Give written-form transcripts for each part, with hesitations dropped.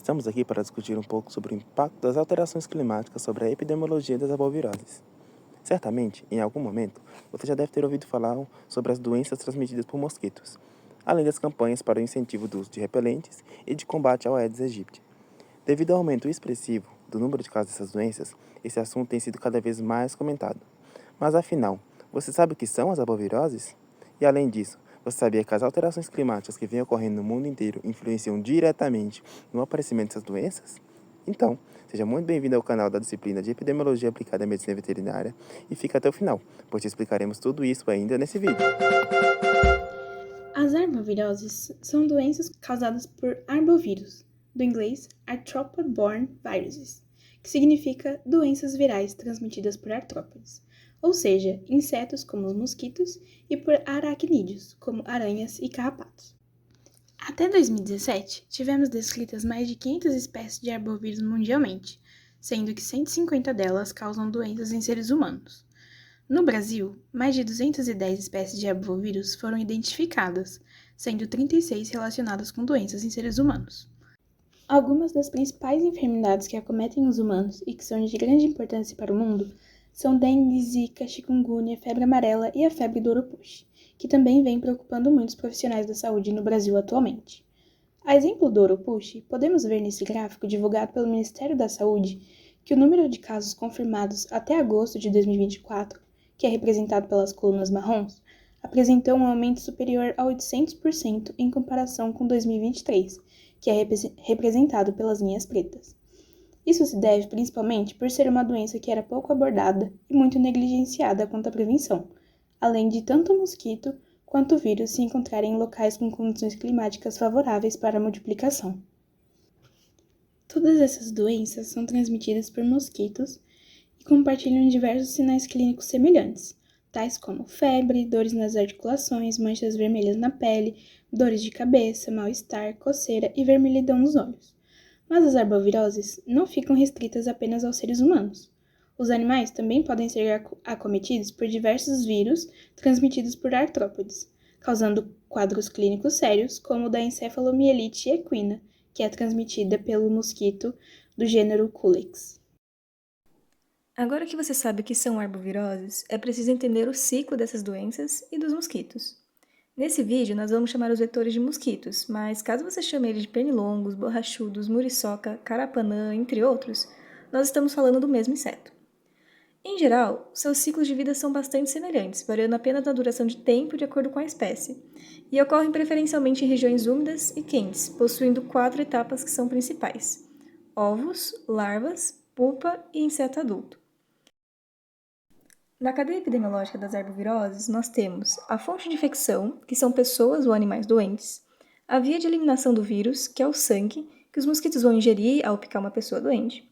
Estamos aqui para discutir um pouco sobre o impacto das alterações climáticas sobre a epidemiologia das arboviroses. Certamente, em algum momento, você já deve ter ouvido falar sobre as doenças transmitidas por mosquitos, além das campanhas para o incentivo do uso de repelentes e de combate ao Aedes aegypti. Devido ao aumento expressivo do número de casos dessas doenças, esse assunto tem sido cada vez mais comentado. Mas afinal, você sabe o que são as arboviroses? E além disso, você sabia que as alterações climáticas que vêm ocorrendo no mundo inteiro influenciam diretamente no aparecimento dessas doenças? Então, seja muito bem-vindo ao canal da disciplina de Epidemiologia Aplicada à Medicina Veterinária e fica até o final, pois te explicaremos tudo isso ainda nesse vídeo. As arboviroses são doenças causadas por arbovírus, do inglês Arthropod-borne viruses, que significa doenças virais transmitidas por artrópodes, ou seja, insetos como os mosquitos, e por aracnídeos, como aranhas e carrapatos. Até 2017, tivemos descritas mais de 500 espécies de arbovírus mundialmente, sendo que 150 delas causam doenças em seres humanos. No Brasil, mais de 210 espécies de arbovírus foram identificadas, sendo 36 relacionadas com doenças em seres humanos. Algumas das principais enfermidades que acometem os humanos e que são de grande importância para o mundo são dengue, zika, chikungunya, febre amarela e a febre do ouro-puxe, que também vem preocupando muitos profissionais da saúde no Brasil atualmente. A exemplo do ouro-puxe, podemos ver nesse gráfico divulgado pelo Ministério da Saúde que o número de casos confirmados até agosto de 2024, que é representado pelas colunas marrons, apresentou um aumento superior a 800% em comparação com 2023, que é representado pelas linhas pretas. Isso se deve principalmente por ser uma doença que era pouco abordada e muito negligenciada quanto à prevenção, além de tanto o mosquito quanto o vírus se encontrarem em locais com condições climáticas favoráveis para a multiplicação. Todas essas doenças são transmitidas por mosquitos e compartilham diversos sinais clínicos semelhantes, tais como febre, dores nas articulações, manchas vermelhas na pele, dores de cabeça, mal-estar, coceira e vermelhidão nos olhos. Mas as arboviroses não ficam restritas apenas aos seres humanos. Os animais também podem ser acometidos por diversos vírus transmitidos por artrópodes, causando quadros clínicos sérios, como o da encefalomielite equina, que é transmitida pelo mosquito do gênero Culex. Agora que você sabe o que são arboviroses, é preciso entender o ciclo dessas doenças e dos mosquitos. Nesse vídeo, nós vamos chamar os vetores de mosquitos, mas caso você chame eles de pernilongos, borrachudos, muriçoca, carapanã, entre outros, nós estamos falando do mesmo inseto. Em geral, seus ciclos de vida são bastante semelhantes, variando apenas na duração de tempo de acordo com a espécie, e ocorrem preferencialmente em regiões úmidas e quentes, possuindo 4 etapas que são principais: ovos, larvas, pupa e inseto adulto. Na cadeia epidemiológica das arboviroses, nós temos a fonte de infecção, que são pessoas ou animais doentes, a via de eliminação do vírus, que é o sangue, que os mosquitos vão ingerir ao picar uma pessoa doente,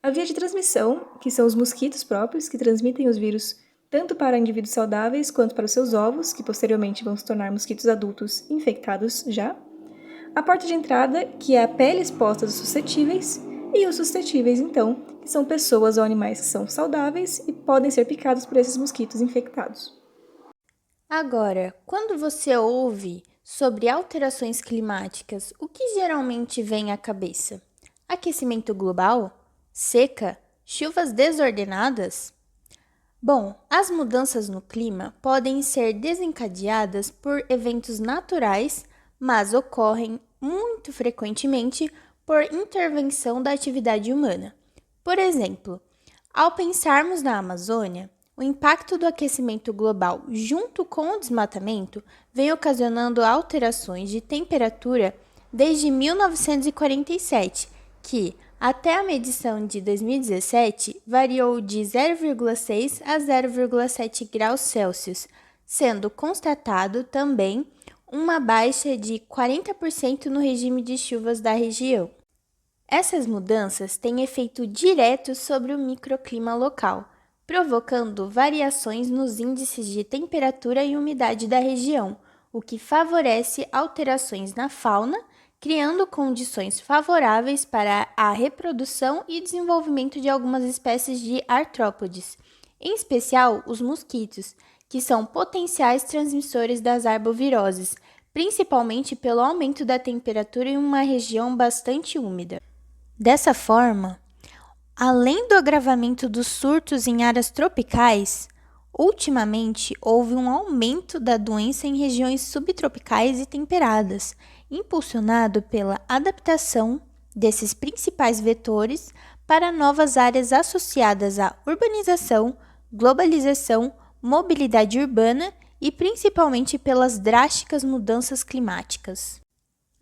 a via de transmissão, que são os mosquitos próprios, que transmitem os vírus tanto para indivíduos saudáveis quanto para os seus ovos, que posteriormente vão se tornar mosquitos adultos infectados já, a porta de entrada, que é a pele exposta dos suscetíveis, e os suscetíveis, então, que são pessoas ou animais que são saudáveis e podem ser picados por esses mosquitos infectados. Agora, quando você ouve sobre alterações climáticas, o que geralmente vem à cabeça? Aquecimento global? Seca? Chuvas desordenadas? Bom, as mudanças no clima podem ser desencadeadas por eventos naturais, mas ocorrem muito frequentemente por intervenção da atividade humana. Por exemplo, ao pensarmos na Amazônia, o impacto do aquecimento global junto com o desmatamento vem ocasionando alterações de temperatura desde 1947, que, até a medição de 2017, variou de 0,6 a 0,7 graus Celsius, sendo constatado também uma baixa de 40% no regime de chuvas da região. Essas mudanças têm efeito direto sobre o microclima local, provocando variações nos índices de temperatura e umidade da região, o que favorece alterações na fauna, criando condições favoráveis para a reprodução e desenvolvimento de algumas espécies de artrópodes, em especial os mosquitos, que são potenciais transmissores das arboviroses, principalmente pelo aumento da temperatura em uma região bastante úmida. Dessa forma, além do agravamento dos surtos em áreas tropicais, ultimamente houve um aumento da doença em regiões subtropicais e temperadas, impulsionado pela adaptação desses principais vetores para novas áreas associadas à urbanização, globalização, mobilidade urbana e principalmente pelas drásticas mudanças climáticas.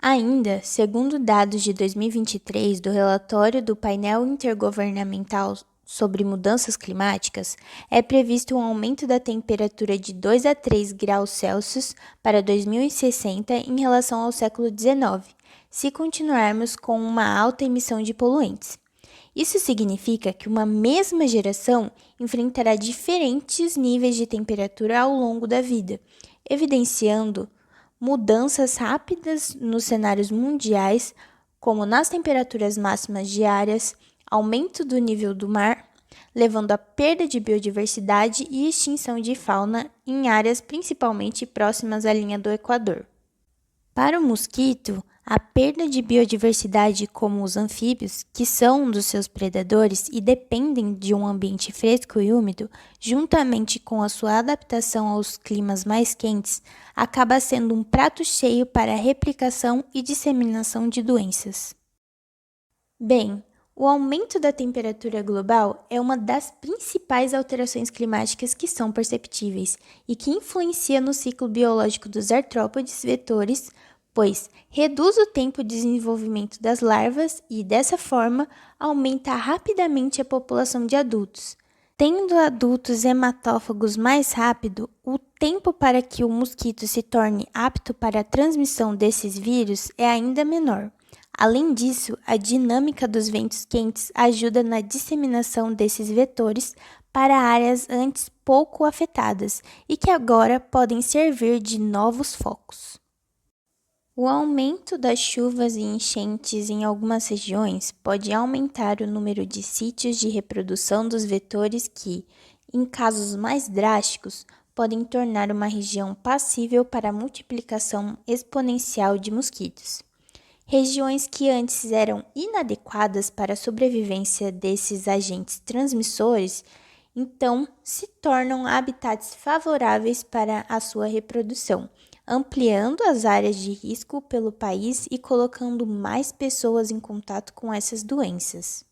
Ainda, segundo dados de 2023 do relatório do Painel Intergovernamental sobre Mudanças Climáticas, é previsto um aumento da temperatura de 2 a 3 graus Celsius para 2060 em relação ao século XIX, se continuarmos com uma alta emissão de poluentes. Isso significa que uma mesma geração enfrentará diferentes níveis de temperatura ao longo da vida, evidenciando mudanças rápidas nos cenários mundiais, como nas temperaturas máximas diárias, aumento do nível do mar, levando à perda de biodiversidade e extinção de fauna em áreas principalmente próximas à linha do Equador. Para o mosquito, a perda de biodiversidade, como os anfíbios, que são um dos seus predadores e dependem de um ambiente fresco e úmido, juntamente com a sua adaptação aos climas mais quentes, acaba sendo um prato cheio para a replicação e disseminação de doenças. Bem, o aumento da temperatura global é uma das principais alterações climáticas que são perceptíveis e que influencia no ciclo biológico dos artrópodes vetores, pois reduz o tempo de desenvolvimento das larvas e, dessa forma, aumenta rapidamente a população de adultos. Tendo adultos hematófagos mais rápido, o tempo para que o mosquito se torne apto para a transmissão desses vírus é ainda menor. Além disso, a dinâmica dos ventos quentes ajuda na disseminação desses vetores para áreas antes pouco afetadas e que agora podem servir de novos focos. O aumento das chuvas e enchentes em algumas regiões pode aumentar o número de sítios de reprodução dos vetores que, em casos mais drásticos, podem tornar uma região passível para a multiplicação exponencial de mosquitos. Regiões que antes eram inadequadas para a sobrevivência desses agentes transmissores, então se tornam habitats favoráveis para a sua reprodução, ampliando as áreas de risco pelo país e colocando mais pessoas em contato com essas doenças.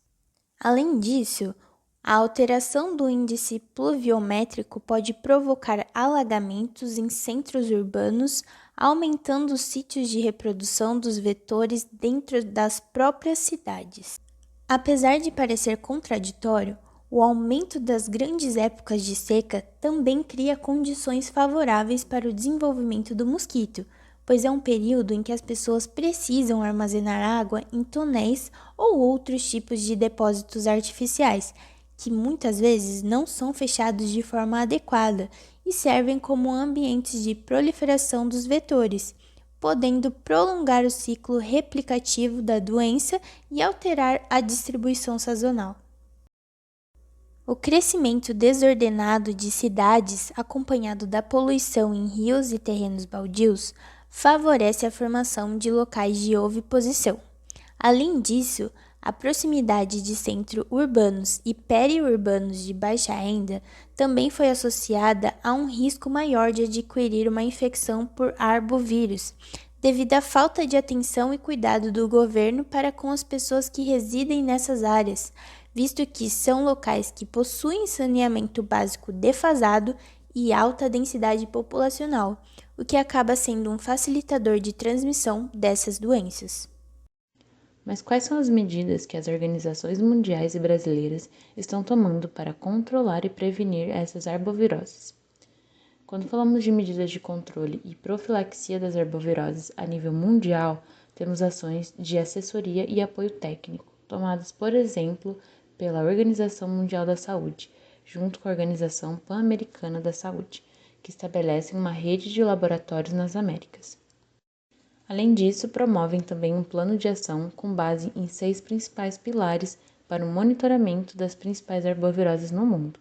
Além disso, a alteração do índice pluviométrico pode provocar alagamentos em centros urbanos, aumentando os sítios de reprodução dos vetores dentro das próprias cidades. Apesar de parecer contraditório, o aumento das grandes épocas de seca também cria condições favoráveis para o desenvolvimento do mosquito, pois é um período em que as pessoas precisam armazenar água em tonéis ou outros tipos de depósitos artificiais, que muitas vezes não são fechados de forma adequada e servem como ambientes de proliferação dos vetores, podendo prolongar o ciclo replicativo da doença e alterar a distribuição sazonal. O crescimento desordenado de cidades, acompanhado da poluição em rios e terrenos baldios, favorece a formação de locais de oviposição. Além disso, a proximidade de centros urbanos e periurbanos de baixa renda também foi associada a um risco maior de adquirir uma infecção por arbovírus, devido à falta de atenção e cuidado do governo para com as pessoas que residem nessas áreas, visto que são locais que possuem saneamento básico defasado e alta densidade populacional, o que acaba sendo um facilitador de transmissão dessas doenças. Mas quais são as medidas que as organizações mundiais e brasileiras estão tomando para controlar e prevenir essas arboviroses? Quando falamos de medidas de controle e profilaxia das arboviroses a nível mundial, temos ações de assessoria e apoio técnico, tomadas, por exemplo, pela Organização Mundial da Saúde, junto com a Organização Pan-Americana da Saúde, que estabelecem uma rede de laboratórios nas Américas. Além disso, promovem também um plano de ação com base em 6 principais pilares para o monitoramento das principais arboviroses no mundo.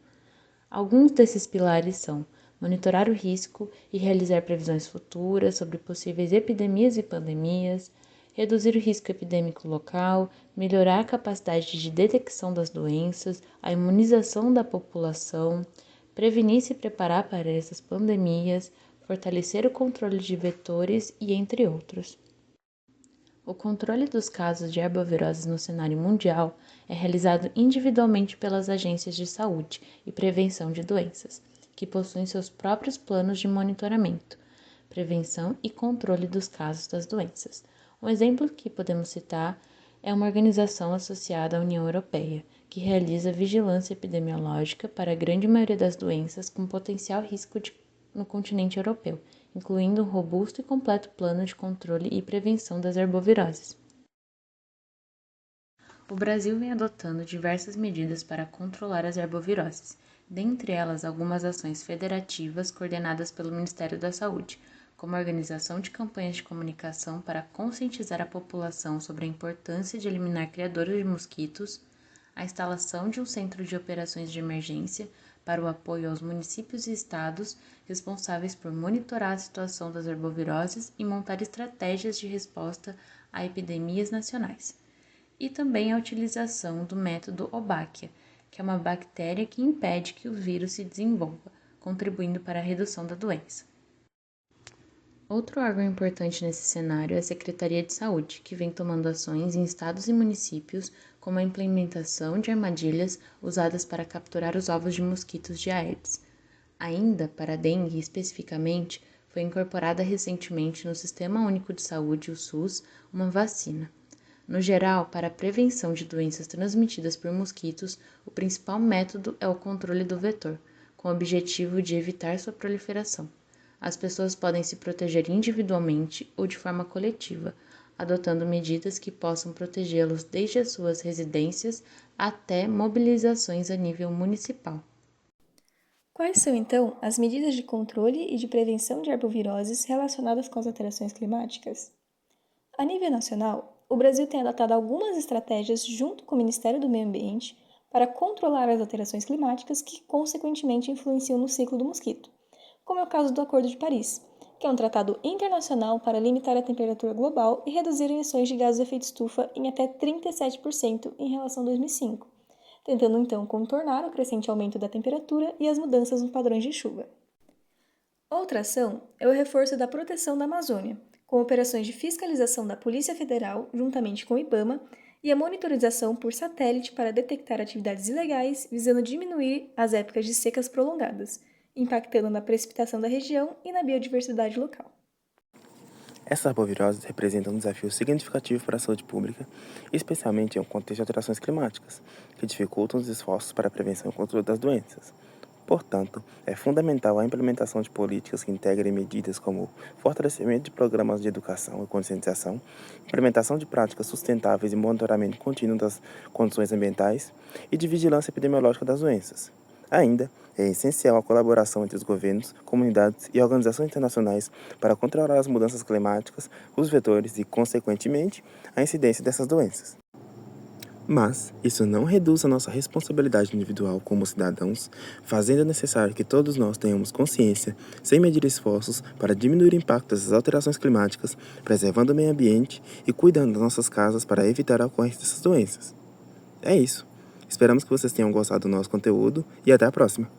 Alguns desses pilares são monitorar o risco e realizar previsões futuras sobre possíveis epidemias e pandemias, reduzir o risco epidêmico local, melhorar a capacidade de detecção das doenças, a imunização da população, prevenir e se preparar para essas pandemias, fortalecer o controle de vetores e entre outros. O controle dos casos de arboviroses no cenário mundial é realizado individualmente pelas agências de saúde e prevenção de doenças, que possuem seus próprios planos de monitoramento, prevenção e controle dos casos das doenças. Um exemplo que podemos citar é uma organização associada à União Europeia, que realiza vigilância epidemiológica para a grande maioria das doenças com potencial risco no continente europeu, incluindo um robusto e completo plano de controle e prevenção das arboviroses. O Brasil vem adotando diversas medidas para controlar as arboviroses, dentre elas algumas ações federativas coordenadas pelo Ministério da Saúde, como a organização de campanhas de comunicação para conscientizar a população sobre a importância de eliminar criadores de mosquitos, a instalação de um centro de operações de emergência para o apoio aos municípios e estados responsáveis por monitorar a situação das arboviroses e montar estratégias de resposta a epidemias nacionais. E também a utilização do método Obáquia, que é uma bactéria que impede que o vírus se desenvolva, contribuindo para a redução da doença. Outro órgão importante nesse cenário é a Secretaria de Saúde, que vem tomando ações em estados e municípios, como a implementação de armadilhas usadas para capturar os ovos de mosquitos de Aedes. Ainda, para a dengue especificamente, foi incorporada recentemente no Sistema Único de Saúde, o SUS, uma vacina. No geral, para a prevenção de doenças transmitidas por mosquitos, o principal método é o controle do vetor, com o objetivo de evitar sua proliferação. As pessoas podem se proteger individualmente ou de forma coletiva, adotando medidas que possam protegê-los desde as suas residências até mobilizações a nível municipal. Quais são, então, as medidas de controle e de prevenção de arboviroses relacionadas com as alterações climáticas? A nível nacional, o Brasil tem adotado algumas estratégias junto com o Ministério do Meio Ambiente para controlar as alterações climáticas que, consequentemente, influenciam no ciclo do mosquito, como é o caso do Acordo de Paris, que é um tratado internacional para limitar a temperatura global e reduzir emissões de gases de efeito estufa em até 37% em relação a 2005, tentando então contornar o crescente aumento da temperatura e as mudanças nos padrões de chuva. Outra ação é o reforço da proteção da Amazônia, com operações de fiscalização da Polícia Federal, juntamente com o IBAMA, e a monitorização por satélite para detectar atividades ilegais, visando diminuir as épocas de secas prolongadas, impactando na precipitação da região e na biodiversidade local. Essas arboviroses representam um desafio significativo para a saúde pública, especialmente em um contexto de alterações climáticas, que dificultam os esforços para a prevenção e controle das doenças. Portanto, é fundamental a implementação de políticas que integrem medidas como fortalecimento de programas de educação e conscientização, implementação de práticas sustentáveis e monitoramento contínuo das condições ambientais e de vigilância epidemiológica das doenças. Ainda, é essencial a colaboração entre os governos, comunidades e organizações internacionais para controlar as mudanças climáticas, os vetores e, consequentemente, a incidência dessas doenças. Mas isso não reduz a nossa responsabilidade individual como cidadãos, fazendo necessário que todos nós tenhamos consciência, sem medir esforços, para diminuir o impacto dessas alterações climáticas, preservando o meio ambiente e cuidando das nossas casas para evitar a ocorrência dessas doenças. É isso. Esperamos que vocês tenham gostado do nosso conteúdo e até a próxima!